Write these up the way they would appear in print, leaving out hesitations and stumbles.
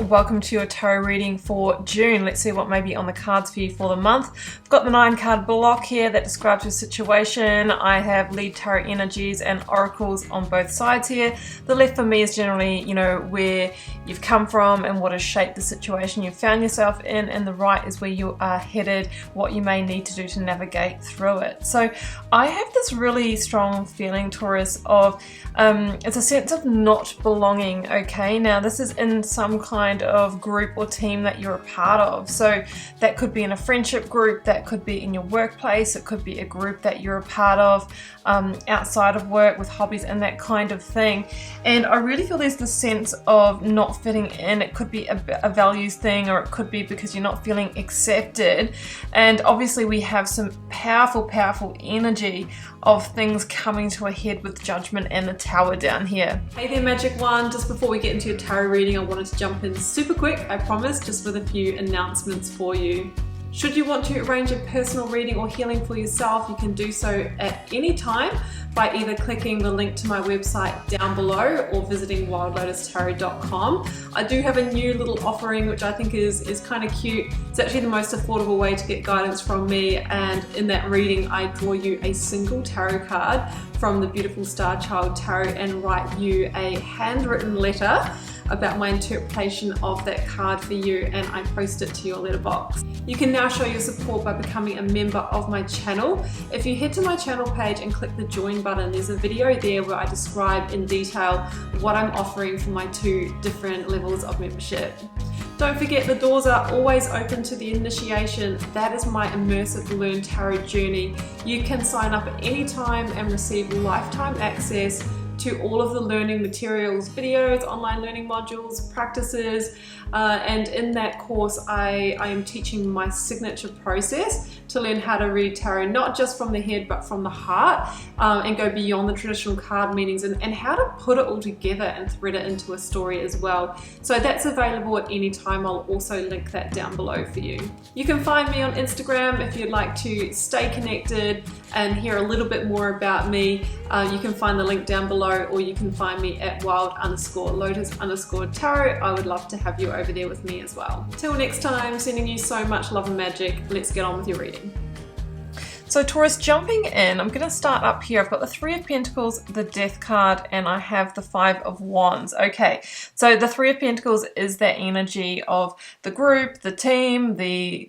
welcome to your tarot reading for June. Let's see what may be on the cards for you for the month. I've got the 9-card block here that describes your situation. I have lead tarot energies and oracles on both sides here. The left for me is generally, where you've come from and what has shaped the situation you've found yourself in, and the right is where you are headed, what you may need to do to navigate through it. So I have this really strong feeling, Taurus, of it's a sense of not belonging, okay? Now this is in some kind of group or team that you're a part of. So that could be in a friendship group, that could be in your workplace, it could be a group that you're a part of outside of work with hobbies and that kind of thing. And I really feel there's this sense of not fitting in. It could be a values thing, or it could be because you're not feeling accepted. And obviously we have some powerful energy of things coming to a head with Judgment and the Tower down here. Hey there, Magic One. Just before we get into your tarot reading, I wanted to jump in super quick, I promise, just with a few announcements for you. Should you want to arrange a personal reading or healing for yourself, you can do so at any time by either clicking the link to my website down below or visiting wildlotustarot.com. I do have a new little offering which I think is kind of cute. It's actually the most affordable way to get guidance from me, and in that reading I draw you a single tarot card from the beautiful Star Child Tarot and write you a handwritten letter about my interpretation of that card for you, and I post it to your letterbox. You can now show your support by becoming a member of my channel. If you head to my channel page and click the join button, there's a video there where I describe in detail what I'm offering for my 2 different levels of membership. Don't forget, the doors are always open to the initiation. That is my immersive Learn Tarot journey. You can sign up at any time and receive lifetime access to all of the learning materials, videos, online learning modules, practices, and in that course I am teaching my signature process to learn how to read tarot, not just from the head but from the heart, and go beyond the traditional card meanings, and how to put it all together and thread it into a story as well. So that's available at any time. I'll also link that down below for you. You can find me on Instagram if you'd like to stay connected and hear a little bit more about me. You can find the link down below, or you can find me at wild_lotus_tarot. I would love to have you over there with me as well. Till next time, sending you so much love and magic. Let's get on with your reading. So Taurus, jumping in, I'm going to start up here. I've got the 3 of Pentacles, the Death card, and I have the 5 of Wands. Okay, so the 3 of Pentacles is that energy of the group, the team, the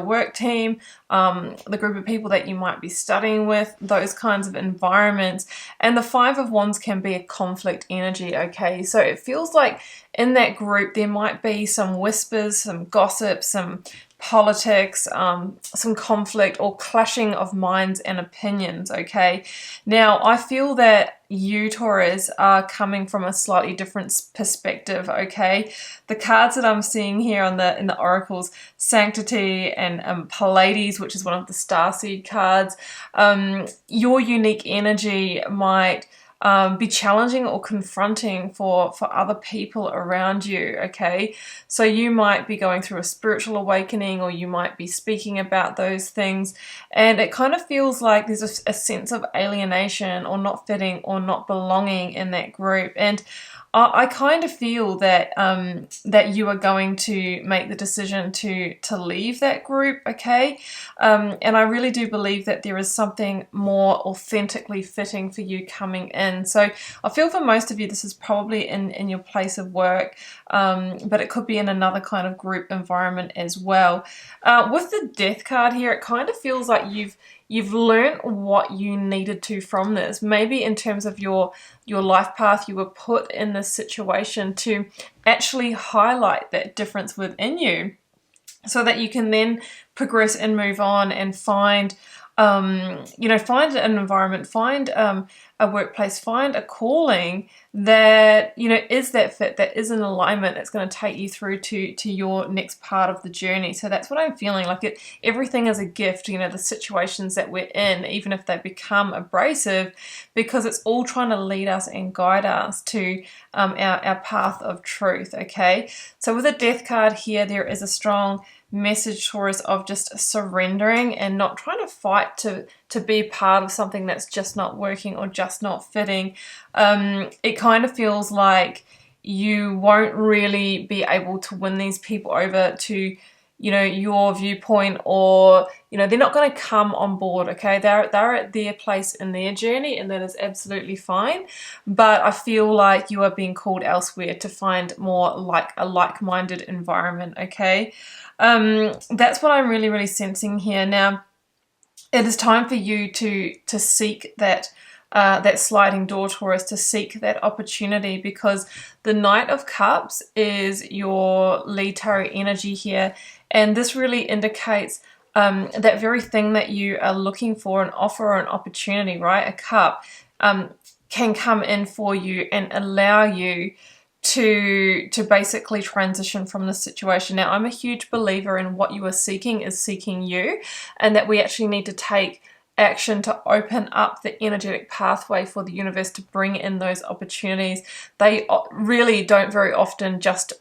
work team, the group of people that you might be studying with, those kinds of environments. And the 5 of Wands can be a conflict energy, okay? So it feels like in that group there might be some whispers, some gossip, some politics, some conflict or clashing of minds and opinions, okay? Now, I feel that you, Taurus, are coming from a slightly different perspective, okay? The cards that I'm seeing here in the oracles, Sanctity and Pleiades, which is one of the starseed cards, your unique energy might be challenging or confronting for other people around you, okay? So you might be going through a spiritual awakening, or you might be speaking about those things, and it kind of feels like there's a sense of alienation or not fitting or not belonging in that group. And I kind of feel that that you are going to make the decision to leave that group, okay? And I really do believe that there is something more authentically fitting for you coming in. So I feel for most of you this is probably in your place of work, but it could be in another kind of group environment as well. With the Death card here, it kind of feels like you've learned what you needed to from this. Maybe in terms of your life path, you were put in this situation to actually highlight that difference within you so that you can then progress and move on and find find an environment, find a workplace, find a calling that, is that fit, that is in alignment, that's going to take you through to your next part of the journey. So that's what I'm feeling like. Everything is a gift, the situations that we're in, even if they become abrasive, because it's all trying to lead us and guide us to our path of truth, okay? So with the Death card here, there is a strong message, Taurus, of just surrendering and not trying to fight to be part of something that's just not working or just not fitting. It kind of feels like you won't really be able to win these people over to, you know, your viewpoint, or, you know, they're not going to come on board, okay? They're at their place in their journey, and that is absolutely fine. But I feel like you are being called elsewhere to find more like a like-minded environment, okay? That's what I'm really, really sensing here. Now, it is time for you to seek that sliding door, Taurus, to seek that opportunity, because the Knight of Cups is your lead tarot energy here, and this really indicates that very thing that you are looking for, an offer or an opportunity, right? A cup can come in for you and allow you to basically transition from this situation. Now, I'm a huge believer in what you are seeking is seeking you, and that we actually need to take action to open up the energetic pathway for the universe to bring in those opportunities. They really don't very often just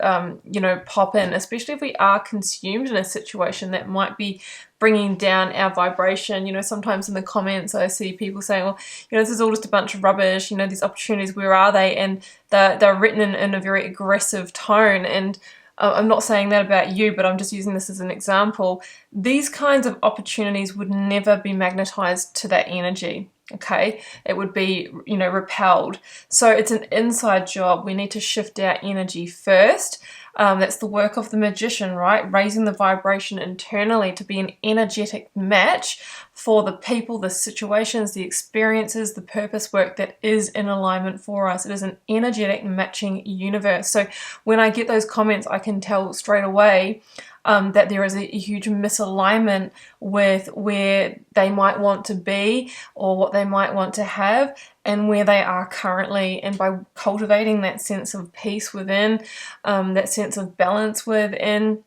you know, pop in, especially if we are consumed in a situation that might be bringing down our vibration. You know, sometimes in the comments I see people saying, well, you know, this is all just a bunch of rubbish, you know, these opportunities, where are they? And they're written in a very aggressive tone, and I'm not saying that about you, but I'm just using this as an example. These kinds of opportunities would never be magnetized to that energy, okay? It would be, you know, repelled. So it's an inside job. We need to shift our energy first. That's the work of the magician, right? Raising the vibration internally to be an energetic match for the people, the situations, the experiences, the purpose work that is in alignment for us. It is an energetic matching universe. So when I get those comments, I can tell straight away that there is a huge misalignment with where they might want to be, or what they might want to have, and where they are currently. And by cultivating that sense of peace within, that sense of balance within,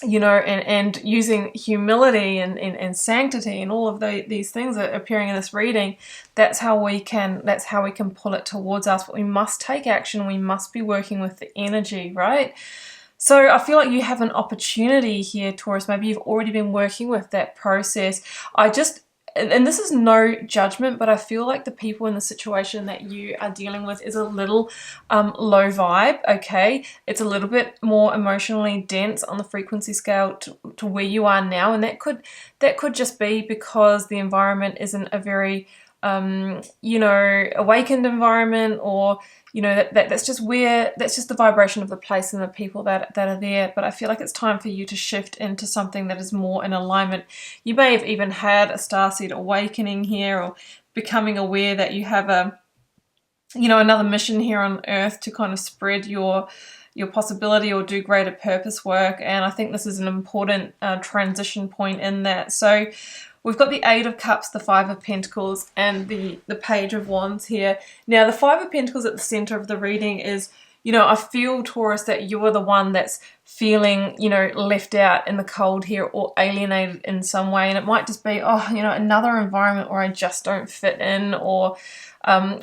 you know, and using humility and sanctity and all of these things that are appearing in this reading, that's how we can pull it towards us. But we must take action. We must be working with the energy, right? So I feel like you have an opportunity here, Taurus. Maybe you've already been working with that process. And this is no judgment, but I feel like the people in the situation that you are dealing with is a little low vibe, okay? It's a little bit more emotionally dense on the frequency scale to where you are now, and that could just be because the environment isn't a very you know, awakened environment, or, you know, that's just the vibration of the place and the people that are there. But I feel like it's time for you to shift into something that is more in alignment. You may have even had a starseed awakening here, or becoming aware that you have another mission here on Earth to kind of spread your possibility or do greater purpose work. And I think this is an important transition point in that. So we've got the Eight of Cups, the Five of Pentacles, and the Page of Wands here. Now, the Five of Pentacles at the center of the reading is, you know, I feel, Taurus, that you are the one that's feeling, you know, left out in the cold here, or alienated in some way. And it might just be, oh, you know, another environment where I just don't fit in, or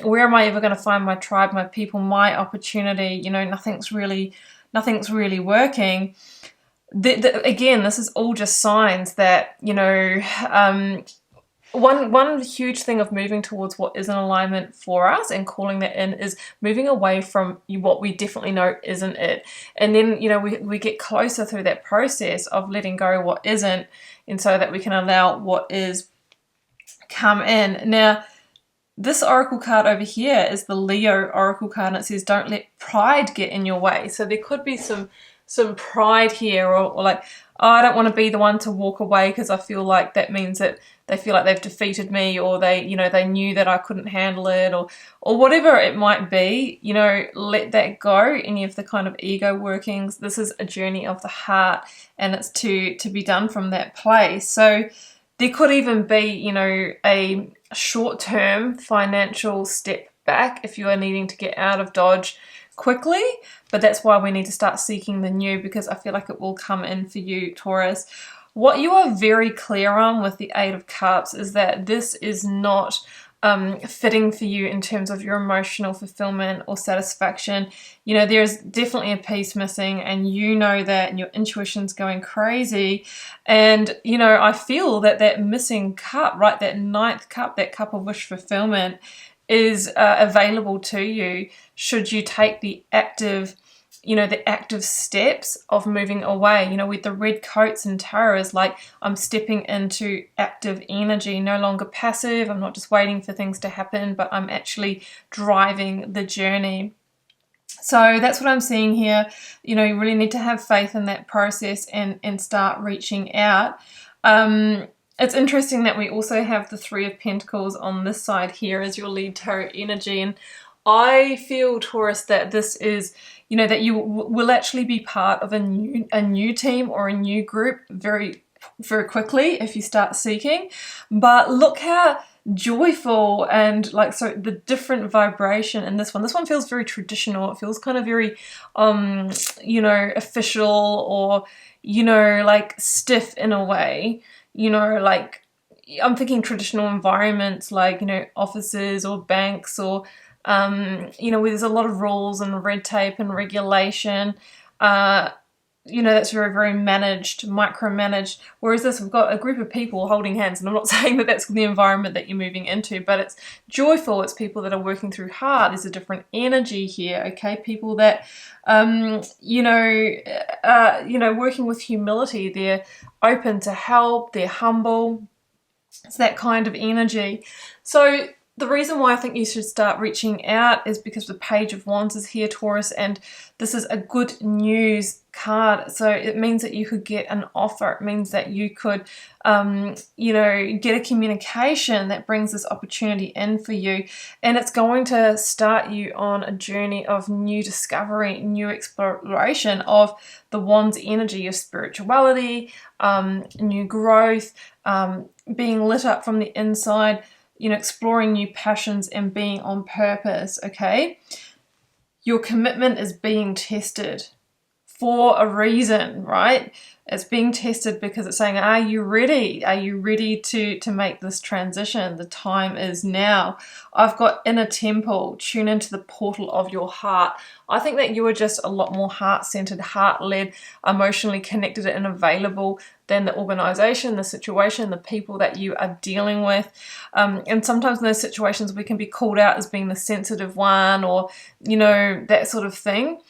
where am I ever going to find my tribe, my people, my opportunity? You know, nothing's really working. Again, this is all just signs that, you know, one huge thing of moving towards what is in alignment for us and calling that in is moving away from what we definitely know isn't it. And then, you know, we get closer through that process of letting go what isn't, and so that we can allow what is come in. Now, this oracle card over here is the Leo oracle card, and it says, don't let pride get in your way. So there could be some pride here, or like, oh, I don't want to be the one to walk away because I feel like that means that they feel like they've defeated me, or they knew that I couldn't handle it, or whatever it might be. You know, let that go, any of the kind of ego workings. This is a journey of the heart, and it's to be done from that place. So there could even be, you know, a short-term financial step back if you are needing to get out of Dodge quickly, but that's why we need to start seeking the new, because I feel like it will come in for you, Taurus. What you are very clear on with the Eight of Cups is that this is not fitting for you in terms of your emotional fulfillment or satisfaction. You know, there's definitely a piece missing, and you know that, and your intuition's going crazy. And, you know, I feel that missing cup, right, that ninth cup, that cup of wish fulfillment, is available to you should you take the active, the active steps of moving away. With the red coats and tarot is like, I'm stepping into active energy, no longer passive. I'm not just waiting for things to happen, but I'm actually driving the journey. So that's what I'm seeing here. You really need to have faith in that process and start reaching out. It's interesting that we also have the Three of Pentacles on this side here as your lead tarot energy. And I feel, Taurus, that this is, that you will actually be part of a new team or a new group very, very quickly if you start seeking. But look how joyful and so the different vibration in this one feels very traditional. It feels kind of very official, or stiff in a way. I'm thinking traditional environments like offices or banks, or where there's a lot of rules and red tape and regulation. That's very, very managed, micromanaged. Whereas this, we've got a group of people holding hands, and I'm not saying that that's the environment that you're moving into, but it's joyful. It's people that are working through hard. There's a different energy here, okay? People that, working with humility. They're open to help. They're humble. It's that kind of energy. So the reason why I think you should start reaching out is because the Page of Wands is here, Taurus, and this is a good news card. So it means that you could get an offer. It means that you could, get a communication that brings this opportunity in for you. And it's going to start you on a journey of new discovery, new exploration of the Wands energy of spirituality, new growth, being lit up from the inside, exploring new passions and being on purpose, okay? Your commitment is being tested for a reason, right? It's being tested because it's saying, are you ready? Are you ready to make this transition? The time is now. I've got inner temple. Tune into the portal of your heart. I think that you are just a lot more heart-centered, heart-led, emotionally connected and available than the organization, the situation, the people that you are dealing with. And sometimes in those situations we can be called out as being the sensitive one, or, that sort of thing.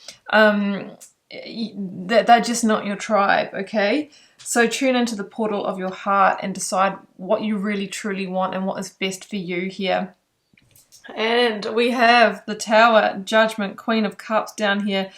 That they're just not your tribe, okay? So tune into the portal of your heart and decide what you really truly want and what is best for you here. And we have the Tower, Judgment, Queen of Cups down here.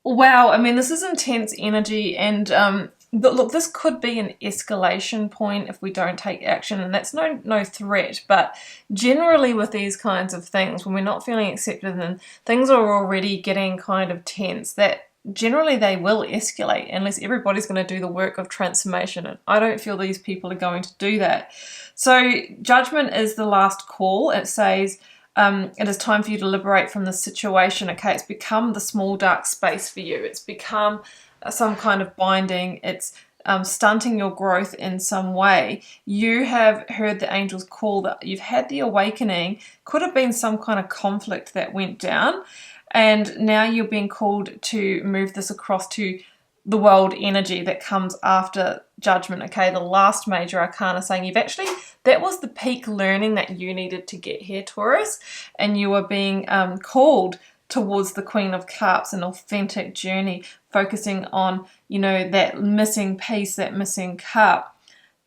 Wow, I mean, this is intense energy, and but look, this could be an escalation point if we don't take action, and that's no threat. But generally with these kinds of things, when we're not feeling accepted and things are already getting kind of tense, that generally they will escalate unless everybody's going to do the work of transformation. And I don't feel these people are going to do that. So Judgment is the last call. It says, it is time for you to liberate from this situation. Okay, it's become the small dark space for you. It's become some kind of binding. It's stunting your growth in some way. You have heard the angels call, that you've had the awakening. Could have been some kind of conflict that went down, and now you're being called to move this across to the world energy that comes after Judgment. Okay, the last major arcana, saying that was the peak learning that you needed to get here, Taurus, and you are being called towards the Queen of Cups, an authentic journey, focusing on, that missing piece, that missing cup.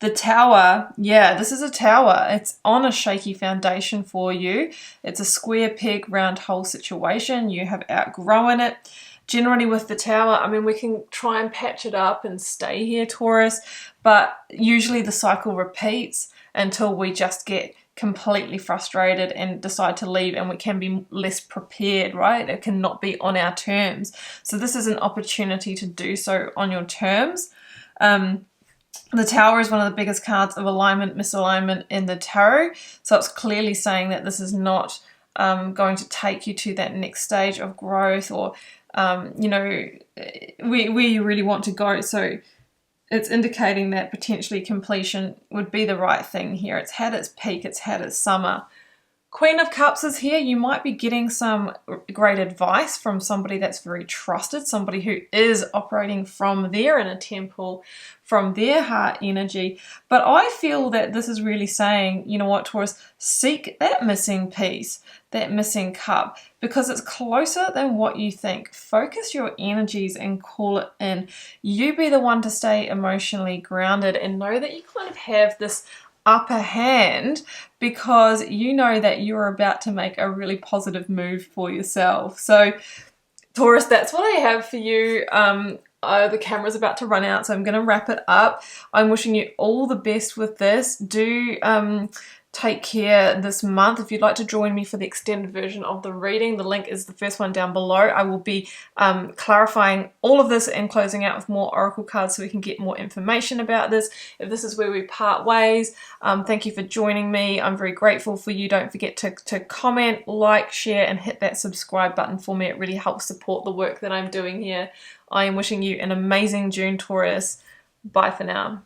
The Tower, yeah, this is a tower. It's on a shaky foundation for you. It's a square peg, round hole situation. You have outgrown it. Generally with the Tower, I mean, we can try and patch it up and stay here, Taurus, but usually the cycle repeats until we just get completely frustrated and decide to leave, and we can be less prepared, right? It cannot be on our terms. So this is an opportunity to do so on your terms. The Tower is one of the biggest cards of alignment, misalignment in the tarot. So it's clearly saying that this is not going to take you to that next stage of growth, or, where you really want to go. So it's indicating that potentially completion would be the right thing here. It's had its peak, it's had its summer. Queen of Cups is here. You might be getting some great advice from somebody that's very trusted, somebody who is operating from their inner temple, from their heart energy. But I feel that this is really saying, you know what, Taurus, seek that missing piece, that missing cup, because it's closer than what you think. Focus your energies and call it in. You be the one to stay emotionally grounded and know that you kind of have this upper hand because you know that you're about to make a really positive move for yourself. So Taurus, that's what I have for you. The camera's about to run out, so I'm going to wrap it up. I'm wishing you all the best with this. Do take care this month. If you'd like to join me for the extended version of the reading, the link is the first one down below. I will be clarifying all of this and closing out with more oracle cards so we can get more information about this. If this is where we part ways, thank you for joining me. I'm very grateful for you. Don't forget to comment, like, share, and hit that subscribe button for me. It really helps support the work that I'm doing here. I am wishing you an amazing June, Taurus. Bye for now.